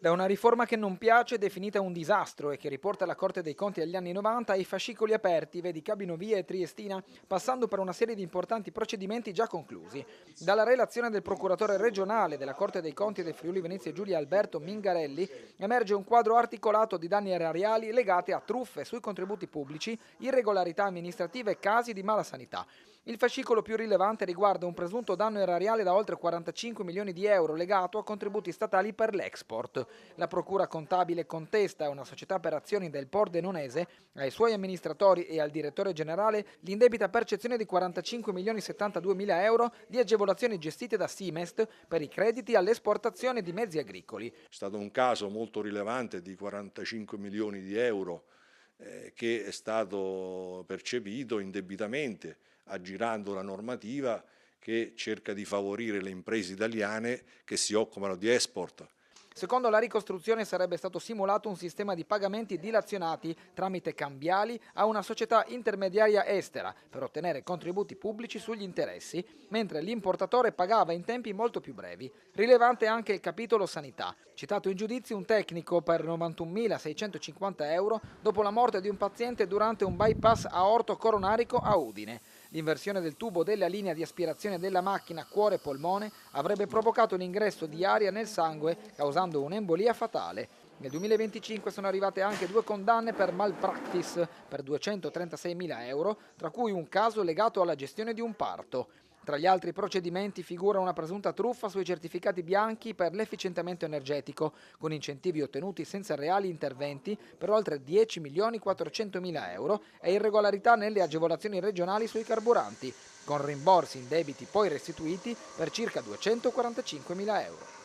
Da una riforma che non piace, definita un disastro e che riporta la Corte dei Conti agli anni 90 ai fascicoli aperti, vedi Cabinovia e Triestina, passando per una serie di importanti procedimenti già conclusi. Dalla relazione del procuratore regionale della Corte dei Conti del Friuli Venezia Giulia Alberto Mingarelli emerge un quadro articolato di danni erariali legati a truffe sui contributi pubblici, irregolarità amministrative e casi di mala sanità. Il fascicolo più rilevante riguarda un presunto danno erariale da oltre 45 milioni di euro legato a contributi statali per l'export. La procura contabile contesta a una società per azioni del Pordenonese, ai suoi amministratori e al direttore generale l'indebita percezione di 45 milioni 72 mila euro di agevolazioni gestite da Simest per i crediti all'esportazione di mezzi agricoli. È stato un caso molto rilevante di 45 milioni di euro che è stato percepito indebitamente, aggirando la normativa che cerca di favorire le imprese italiane che si occupano di export. Secondo la ricostruzione sarebbe stato simulato un sistema di pagamenti dilazionati tramite cambiali a una società intermediaria estera per ottenere contributi pubblici sugli interessi, mentre l'importatore pagava in tempi molto più brevi. Rilevante anche il capitolo sanità. Citato in giudizio un tecnico per 91.650 euro dopo la morte di un paziente durante un bypass aorto coronarico a Udine. L'inversione del tubo della linea di aspirazione della macchina cuore-polmone avrebbe provocato l'ingresso di aria nel sangue, causando un'embolia fatale. Nel 2025 sono arrivate anche 2 condanne per malpractice per 236.000 euro, tra cui un caso legato alla gestione di un parto. Tra gli altri procedimenti figura una presunta truffa sui certificati bianchi per l'efficientamento energetico, con incentivi ottenuti senza reali interventi per oltre 10 milioni 400 mila euro e irregolarità nelle agevolazioni regionali sui carburanti, con rimborsi in debiti poi restituiti per circa 245 mila euro.